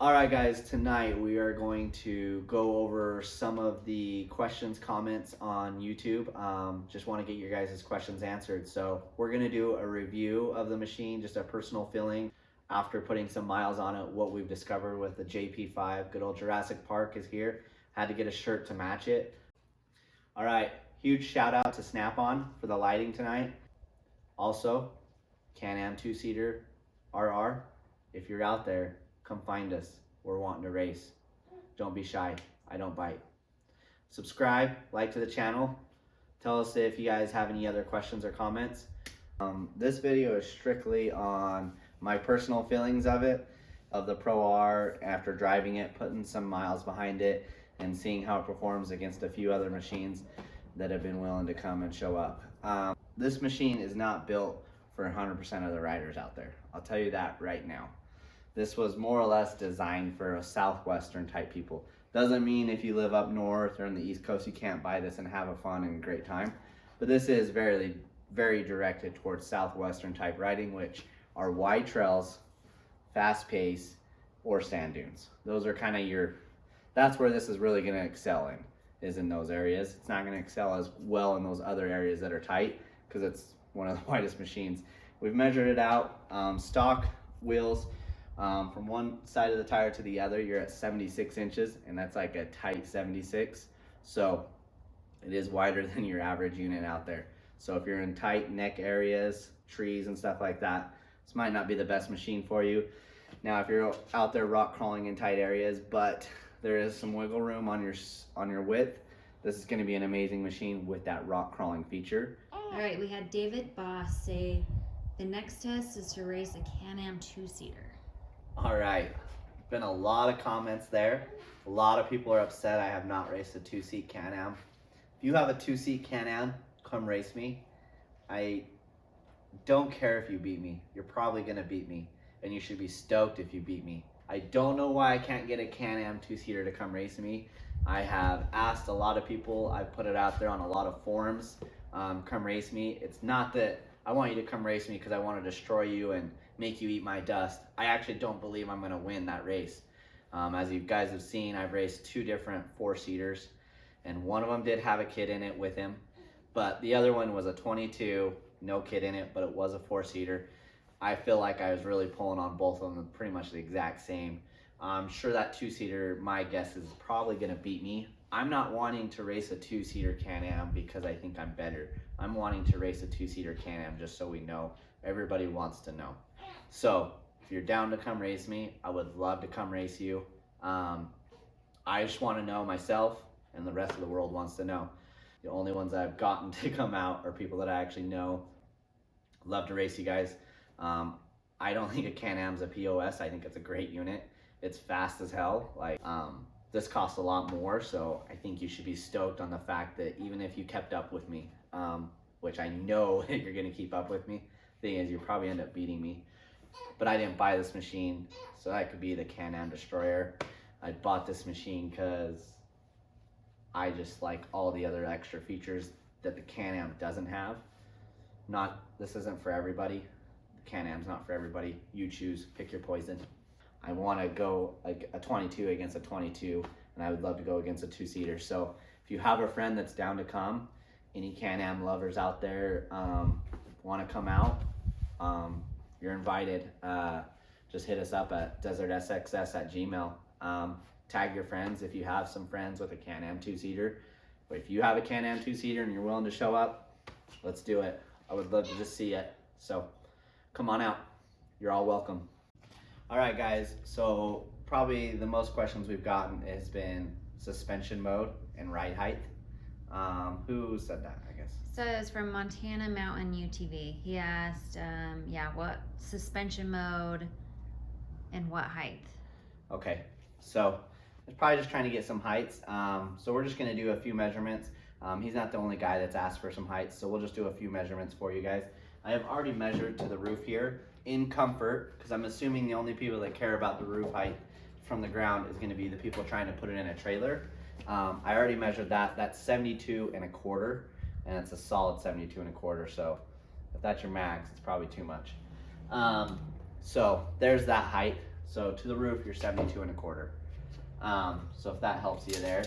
All right, guys, tonight we are going to go over some of the questions, comments on YouTube. Just want to get your guys' questions answered. So we're going to do a review of the machine, just a personal feeling after putting some miles on it, what we've discovered with the JP5. Good old Jurassic Park is here. Had to get a shirt to match it. All right, huge shout out to Snap-on for the lighting tonight. Also, Can-Am 2-seater RR. If you're out there, come find us. We're wanting to race. Don't be shy. I don't bite. Subscribe, like to the channel. Tell us if you guys have any other questions or comments. This video is strictly on my personal feelings of the Pro R after driving it, putting some miles behind it, and seeing how it performs against a few other machines that have been willing to come and show up. This machine is not built for 100% of the riders out there. I'll tell you that right now. This was more or less designed for a Southwestern type people. Doesn't mean if you live up north or in the East Coast, you can't buy this and have a fun and great time. But this is very, very directed towards Southwestern type riding, which are wide trails, fast pace, or sand dunes. Those are kind of that's where this is really gonna excel is in those areas. It's not gonna excel as well in those other areas that are tight because it's one of the widest machines. We've measured it out, stock wheels, from one side of the tire to the other, you're at 76 inches, and that's like a tight 76. So it is wider than your average unit out there. So if you're in tight neck areas, trees and stuff like that, this might not be the best machine for you. Now, if you're out there rock crawling in tight areas, but there is some wiggle room on your width, this is going to be an amazing machine with that rock crawling feature. All right, we had David Boss say the next test is to race a Can-Am 2-seater. All right, been a lot of comments there. A lot of people are upset I have not raced a 2-seat Can-Am. If you have a 2-seat Can-Am, come race me. I don't care if you beat me. You're probably gonna beat me, and you should be stoked if you beat me. I don't know why I can't get a Can-Am 2-seater to come race me. I have asked a lot of people. I've put it out there on a lot of forums. Come race me. It's not that I want you to come race me because I want to destroy you and make you eat my dust. I actually don't believe I'm going to win that race. As you guys have seen, I've raced 2 different 4-seaters, and one of them did have a kid in it with him, but the other one was a 22, no kid in it, but it was a 4-seater. I feel like I was really pulling on both of them pretty much the exact same. I'm sure that 2-seater, my guess is probably going to beat me. I'm not wanting to race a 2-seater Can-Am because I think I'm better. I'm wanting to race a 2-seater Can-Am just so we know. Everybody wants to know. So if you're down to come race me, I would love to come race you. I just want to know myself, and the rest of the world wants to know. The only ones that I've gotten to come out are people that I actually know. Love to race you guys. I don't think a Can-Am's a POS. I think it's a great unit. It's fast as hell. This costs a lot more, so I think you should be stoked on the fact that even if you kept up with me, which I know you're gonna keep up with me, thing is, you'll probably end up beating me. But I didn't buy this machine so I could be the Can-Am destroyer. I bought this machine because I just like all the other extra features that the Can-Am doesn't have. This isn't for everybody. The Can-Am's not for everybody. You choose, pick your poison. I want to go like a 22 against a 22, and I would love to go against a 2-seater. So if you have a friend that's down to come, any Can-Am lovers out there want to come out, you're invited. Just hit us up at desertsxs@gmail. Tag your friends if you have some friends with a Can-Am 2-seater. But if you have a Can-Am 2-seater and you're willing to show up, let's do it. I would love to just see it. So come on out. You're all welcome. All right, guys. So probably the most questions we've gotten has been suspension mode and ride height. Who said that, I guess? So it was from Montana Mountain UTV. He asked, what suspension mode and what height? Okay, so it's probably just trying to get some heights. So we're just gonna do a few measurements. He's not the only guy that's asked for some heights, so we'll just do a few measurements for you guys. I have already measured to the roof here in comfort, because I'm assuming the only people that care about the roof height from the ground is gonna be the people trying to put it in a trailer. I already measured that. That's 72.25, and it's a solid 72.25. So if that's your max, it's probably too much. So there's that height. So to the roof, you're 72 1/4. So if that helps you there.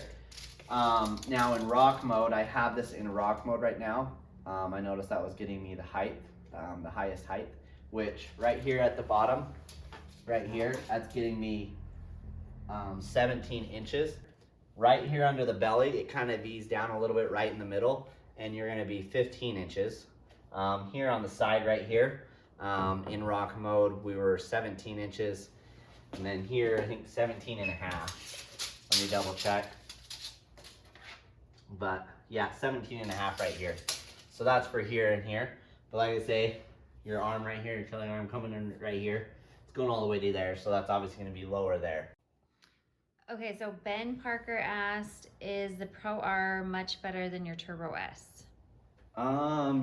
Now in rock mode, I have this in rock mode right now. I noticed that was getting me the height, the highest height, which right here at the bottom, right here, that's getting me 17 inches. Right here under the belly, it kind of V's down a little bit right in the middle, and you're gonna be 15 inches. Here on the side right here, in rock mode, we were 17 inches. And then here, I think 17 and a half. Let me double check. But yeah, 17 and a half right here. So that's for here and here. But like I say, your arm right here, your trailing arm coming in right here, it's going all the way to there. So that's obviously gonna be lower there. Okay, so Ben Parker asked, is the Pro R much better than your Turbo S?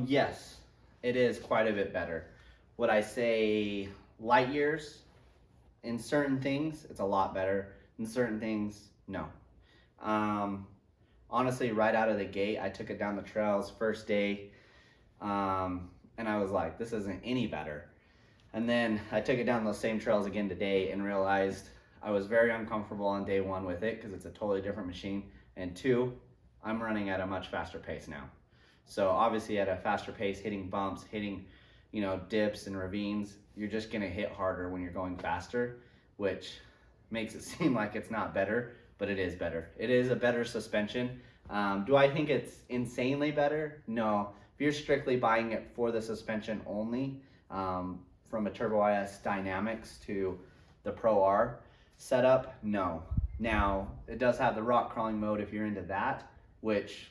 Yes, it is quite a bit better. Would I say light years? In certain things, it's a lot better. In certain things, no. Honestly, right out of the gate, I took it down the trails first day, and I was like, this isn't any better. And then I took it down those same trails again today and realized I was very uncomfortable on day one with it because it's a totally different machine. And two, I'm running at a much faster pace now. So obviously at a faster pace, hitting bumps, hitting, dips and ravines, you're just gonna hit harder when you're going faster, which makes it seem like it's not better, but it is better. It is a better suspension. Do I think it's insanely better? No. If you're strictly buying it for the suspension only, from a Turbo IS Dynamics to the Pro R setup, no. Now, it does have the rock crawling mode if you're into that, which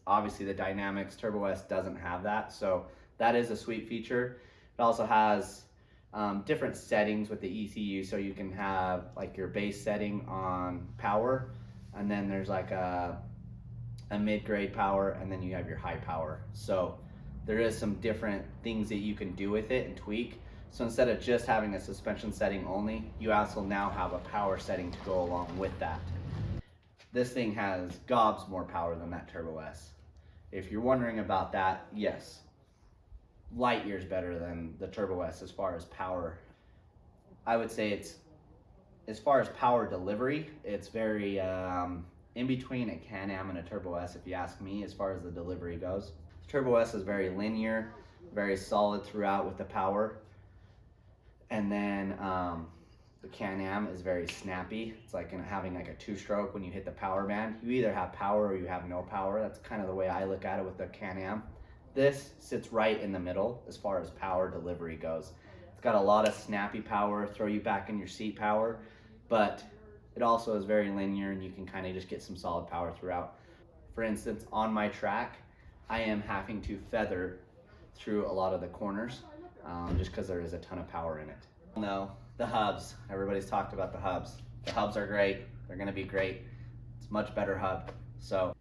obviously the Dynamics Turbo S doesn't have that, so that is a sweet feature. It also has different settings with the ECU, so you can have like your base setting on power, and then there's like a mid-grade power, and then you have your high power. So there is some different things that you can do with it and tweak. So instead of just having a suspension setting only, you also now have a power setting to go along with that. This thing has gobs more power than that Turbo S. If you're wondering about that, yes, light years better than the Turbo S as far as power. I would say it's, as far as power delivery, it's very in between a Can-Am and a Turbo S, if you ask me, as far as the delivery goes. The Turbo S is very linear, very solid throughout with the power. And then the Can-Am is very snappy. It's like having like a two-stroke when you hit the power band. You either have power or you have no power. That's kind of the way I look at it with the Can-Am. This sits right in the middle as far as power delivery goes. It's got a lot of snappy power, throw you back in your seat power, but it also is very linear and you can kind of just get some solid power throughout. For instance, on my track, I am having to feather through a lot of the corners just because there is a ton of power in it. No, the hubs. Everybody's talked about the hubs. The hubs are great. They're going to be great. It's a much better hub. So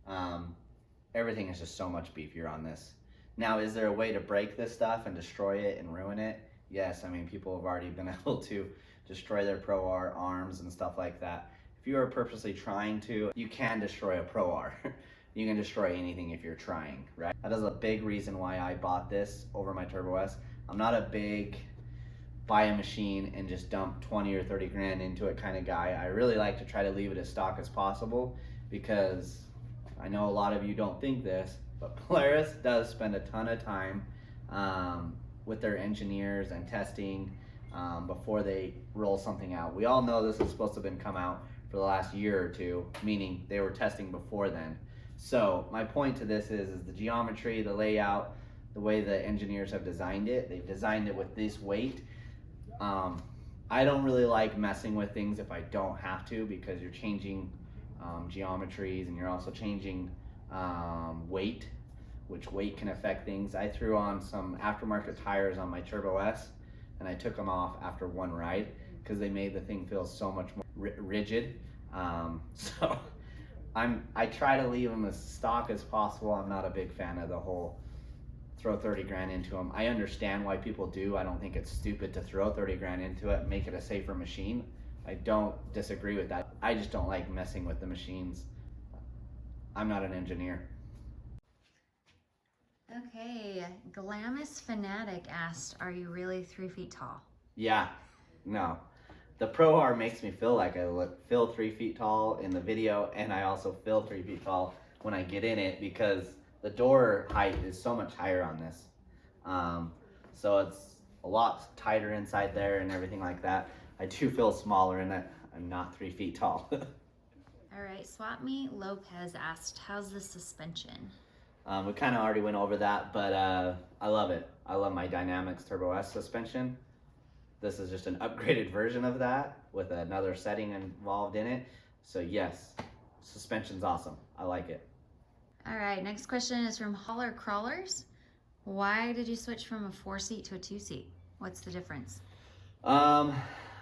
everything is just so much beefier on this. Now, is there a way to break this stuff and destroy it and ruin it? Yes, I mean, people have already been able to destroy their Pro R arms and stuff like that. If you are purposely trying to, you can destroy a Pro R. You can destroy anything if you're trying, right? That is a big reason why I bought this over my Turbo S. I'm not a big buy a machine and just dump 20 or 30 grand into it kind of guy. I really like to try to leave it as stock as possible because I know a lot of you don't think this, but Polaris does spend a ton of time with their engineers and testing before they roll something out. We all know this is supposed to have been come out for the last year or two, meaning they were testing before then. So my point to this is the geometry, the layout, the way the engineers have designed it. They've designed it with this weight. I don't really like messing with things if I don't have to because you're changing geometries and you're also changing weight, which weight can affect things. I threw on some aftermarket tires on my Turbo S and I took them off after one ride because they made the thing feel so much more rigid. So I try to leave them as stock as possible. I'm not a big fan of the whole throw 30 grand into them. I understand why people do. I don't think it's stupid to throw 30 grand into it and make it a safer machine. I don't disagree with that. I just don't like messing with the machines. I'm not an engineer. Okay, Glamis Fanatic asked, are you really 3 feet tall? Yeah, no. The Pro R makes me feel like feel 3 feet tall in the video, and I also feel 3 feet tall when I get in it because the door height is so much higher on this. So it's a lot tighter inside there and everything like that. I do feel smaller in that I'm not 3 feet tall. All right, Swap Me Lopez asked, how's the suspension? We kind of already went over that, but I love it. I love my Dynamics Turbo S suspension. This is just an upgraded version of that with another setting involved in it. So yes, suspension's awesome. I like it. All right, next question is from Holler Crawlers. Why did you switch from a 4-seat to a 2-seat? What's the difference? I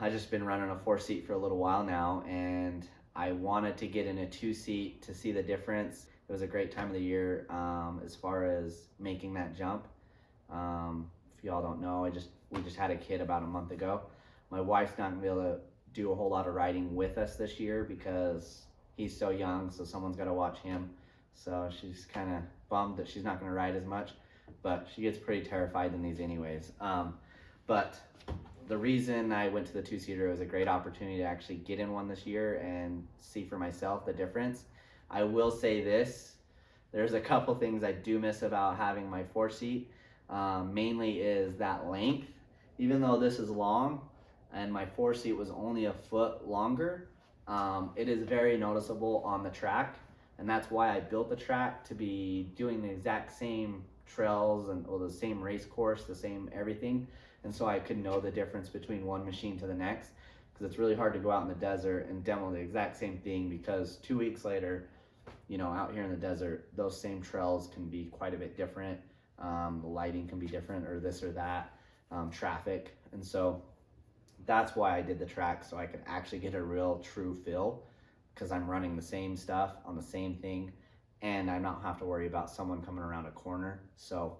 just been running a 4-seat for a little while now, and I wanted to get in a 2-seat to see the difference. It was a great time of the year as far as making that jump. If y'all don't know, we just had a kid about a month ago. My wife's not gonna be able to do a whole lot of riding with us this year because he's so young, so someone's got to watch him. So she's kind of bummed that she's not gonna ride as much, but she gets pretty terrified in these anyways. But the reason I went to the 2-seater was a great opportunity to actually get in one this year and see for myself the difference. I will say this, there's a couple things I do miss about having my 4-seat. Mainly is that length. Even though this is long and my 4-seat was only a foot longer, it is very noticeable on the track, and that's why I built the track to be doing the exact same trails and the same race course, the same everything, and so I could know the difference between one machine to the next, because it's really hard to go out in the desert and demo the exact same thing, because 2 weeks later, you know, out here in the desert, those same trails can be quite a bit different. The lighting can be different, or this or that, traffic, and so that's why I did the track, so I could actually get a real true feel, because I'm running the same stuff on the same thing, and I don't have to worry about someone coming around a corner. So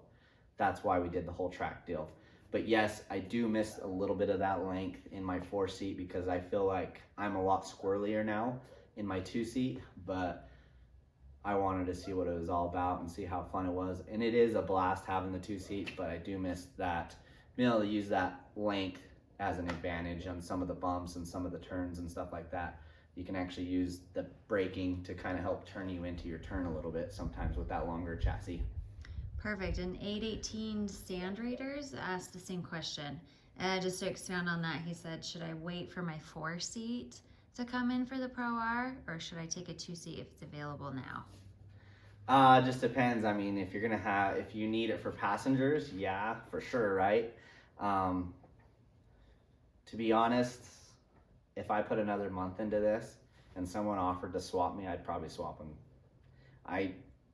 that's why we did the whole track deal. But yes, I do miss a little bit of that length in my 4-seat because I feel like I'm a lot squirrelier now in my 2-seat, but I wanted to see what it was all about and see how fun it was. And it is a blast having the 2-seat, but I do miss that, being able to use that length as an advantage on some of the bumps and some of the turns and stuff like that. You can actually use the braking to kind of help turn you into your turn a little bit sometimes with that longer chassis. Perfect. And 818 Sand Raiders asked the same question. Just to expand on that, he said, should I wait for my 4-seat to come in for the Pro R, or should I take a 2-seat if it's available now? Just depends. I mean, if you need it for passengers, yeah, for sure, right? To be honest, if I put another month into this and someone offered to swap me, I'd probably swap them.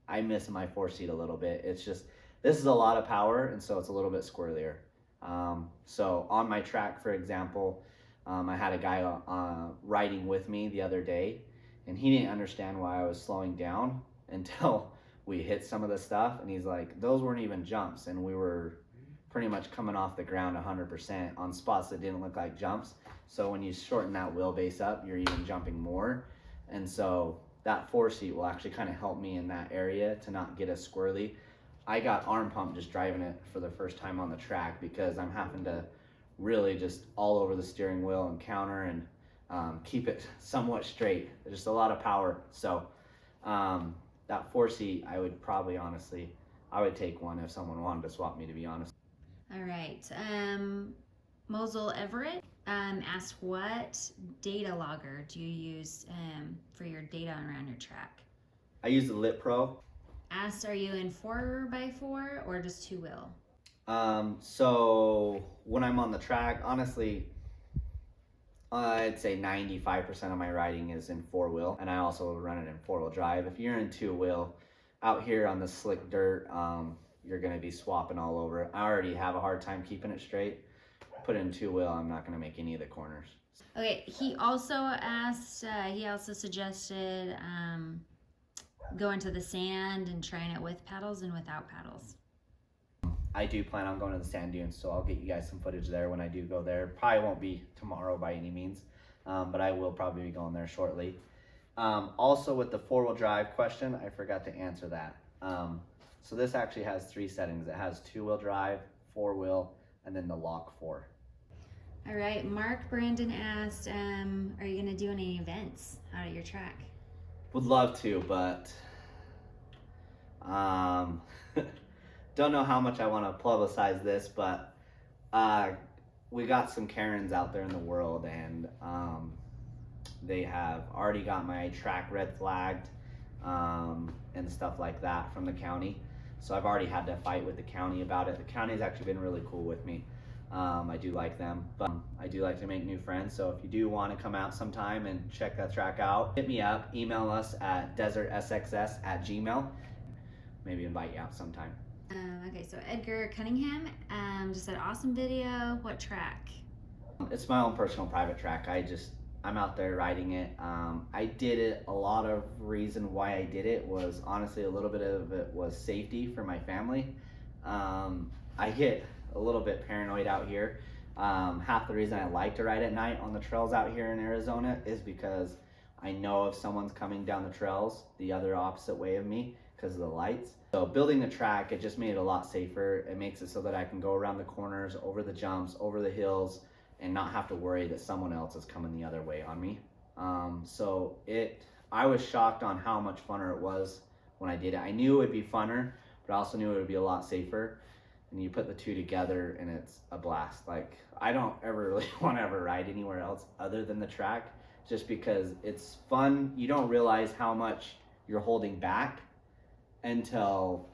I miss my 4-seat a little bit. It's just, this is a lot of power, and so it's a little bit squirrelier. So on my track, for example, I had a guy riding with me the other day, and he didn't understand why I was slowing down until we hit some of the stuff, and he's like, those weren't even jumps, and we were pretty much coming off the ground 100% on spots that didn't look like jumps. So when you shorten that wheelbase up, you're even jumping more, and so that 4-seat will actually kind of help me in that area to not get as squirrely. I got arm pump just driving it for the first time on the track because I'm having to really just all over the steering wheel and counter and keep it somewhat straight. There's just a lot of power. So that 4-seat, I would probably honestly, I would take one if someone wanted to swap me, to be honest. All right. Mosul Everett asked, what data logger do you use for your data around your track? I use the Lit Pro. Asked, are you in 4x4 or just 2-wheel? So when I'm on the track, honestly, I'd say 95% of my riding is in 4-wheel, and I also run it in 4-wheel drive. If you're in 2-wheel, out here on the slick dirt, you're gonna be swapping all over. I already have a hard time keeping it straight. Put it in 2-wheel, I'm not gonna make any of the corners. Okay, he also asked, he also suggested going to the sand and trying it with paddles and without paddles. I do plan on going to the sand dunes, so I'll get you guys some footage there when I do go there. Probably won't be tomorrow by any means, but I will probably be going there shortly. Also with the 4-wheel drive question, I forgot to answer that. So this actually has 3 settings. It has 2-wheel drive, 4-wheel, and then the lock 4. All right, Mark Brandon asked, are you gonna do any events out of your track? Would love to, but don't know how much I want to publicize this, but we got some Karens out there in the world, and they have already got my track red flagged and stuff like that from the county. So I've already had to fight with the county about it. The county's actually been really cool with me. I do like them, but I do like to make new friends. So if you do want to come out sometime and check that track out, hit me up, email us at desertsxs@gmail.com. Maybe invite you out sometime. Okay, so Edgar Cunningham just said, awesome video. What track? It's my own personal private track. I'm out there riding it. I did it. A lot of reason why I did it was honestly a little bit of it was safety for my family. I get a little bit paranoid out here. Half the reason I like to ride at night on the trails out here in Arizona is because I know if someone's coming down the trails the other opposite way of me because of the lights. So building the track, it just made it a lot safer. It makes it so that I can go around the corners, over the jumps, over the hills, and not have to worry that someone else is coming the other way on me. I was shocked on how much funner it was when I did it. I knew it would be funner, but I also knew it would be a lot safer. And you put the two together and it's a blast. Like, I don't ever really want to ever ride anywhere else other than the track, just because it's fun. You don't realize how much you're holding back until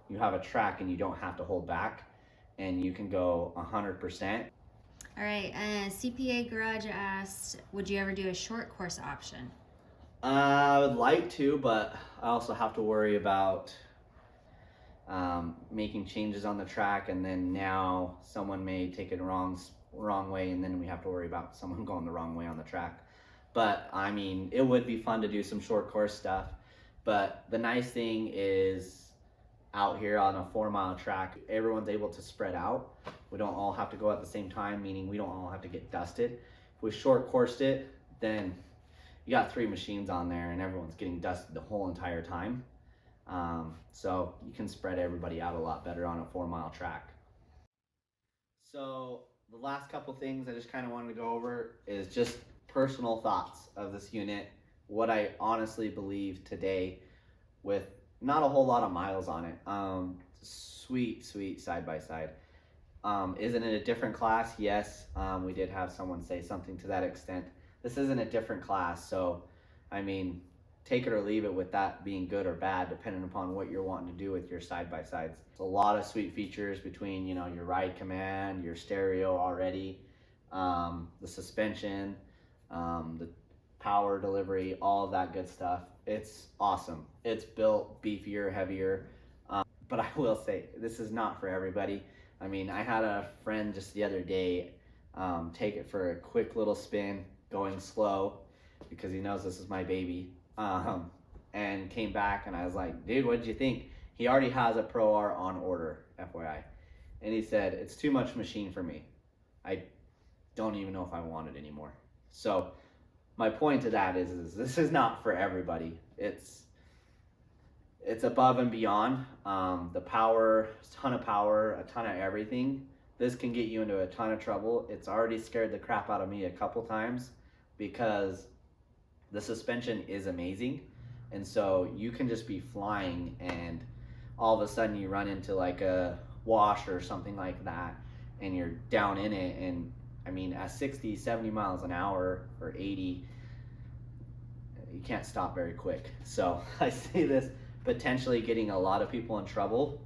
you have a track and you don't have to hold back and you can go 100%. All right, CPA Garage asked, would you ever do a short course option? I would like to, but I also have to worry about making changes on the track, and then now someone may take it wrong way, and then we have to worry about someone going the wrong way on the track. But I mean, it would be fun to do some short course stuff. But the nice thing is out here on a 4-mile track, everyone's able to spread out. We don't all have to go at the same time, meaning we don't all have to get dusted. If we short coursed it, then you got 3 machines on there and everyone's getting dusted the whole entire time. So you can spread everybody out a lot better on a 4-mile track. So the last couple things I just kind of wanted to go over is just personal thoughts of this unit, what I honestly believe today with not a whole lot of miles on it. Sweet side by side. Isn't it a different class? Yes. We did have someone say something to that extent. This isn't a different class, so I mean, take it or leave it with that being good or bad, depending upon what you're wanting to do with your side by sides. It's a lot of sweet features between, you know, your ride command, your stereo already, the suspension, the power delivery, all of that good stuff. It's awesome. It's built beefier, heavier, but I will say this is not for everybody. I mean, I had a friend just the other day take it for a quick little spin, going slow, because he knows this is my baby, and came back, and I was like, dude, what did you think? He already has a Pro R on order, FYI, and he said, it's too much machine for me. I don't even know if I want it anymore. So my point to that is this is not for everybody. It's above and beyond. The power, a ton of power, a ton of everything. This can get you into a ton of trouble. It's already scared the crap out of me a couple times because the suspension is amazing. And so you can just be flying and all of a sudden you run into like a wash or something like that and you're down in it. And I mean, at 60, 70 miles an hour or 80, you can't stop very quick. So I see this potentially getting a lot of people in trouble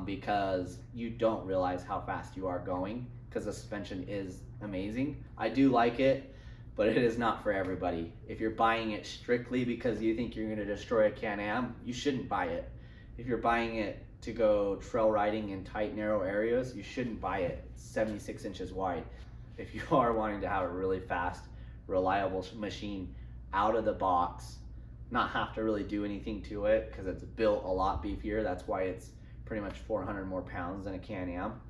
because you don't realize how fast you are going because the suspension is amazing. I do like it, but it is not for everybody. If you're buying it strictly because you think you're going to destroy a Can-Am, you shouldn't buy it. If you're buying it to go trail riding in tight, narrow areas, you shouldn't buy it. It's 76 inches wide. If you are wanting to have a really fast, reliable machine out of the box, not have to really do anything to it because it's built a lot beefier. That's why it's pretty much 400 more pounds than a Can-Am.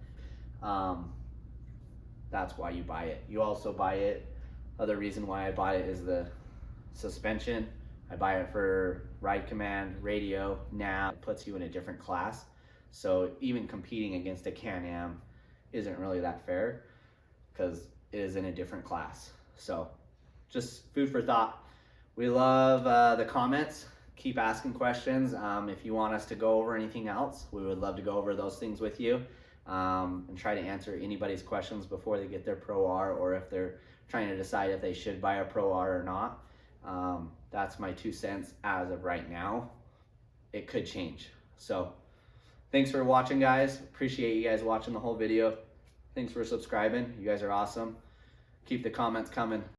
That's why you buy it. You also buy it. Other reason why I buy it is the suspension. I buy it for ride command, radio, nav. It puts you in a different class. So even competing against a Can-Am isn't really that fair because is in a different class. So just food for thought. We love the comments. Keep asking questions. If you want us to go over anything else, we would love to go over those things with you, and try to answer anybody's questions before they get their Pro R, or if they're trying to decide if they should buy a Pro R or not. That's my 2 cents as of right now. It could change. So thanks for watching, guys. Appreciate you guys watching the whole video. Thanks for subscribing. You guys are awesome. Keep the comments coming.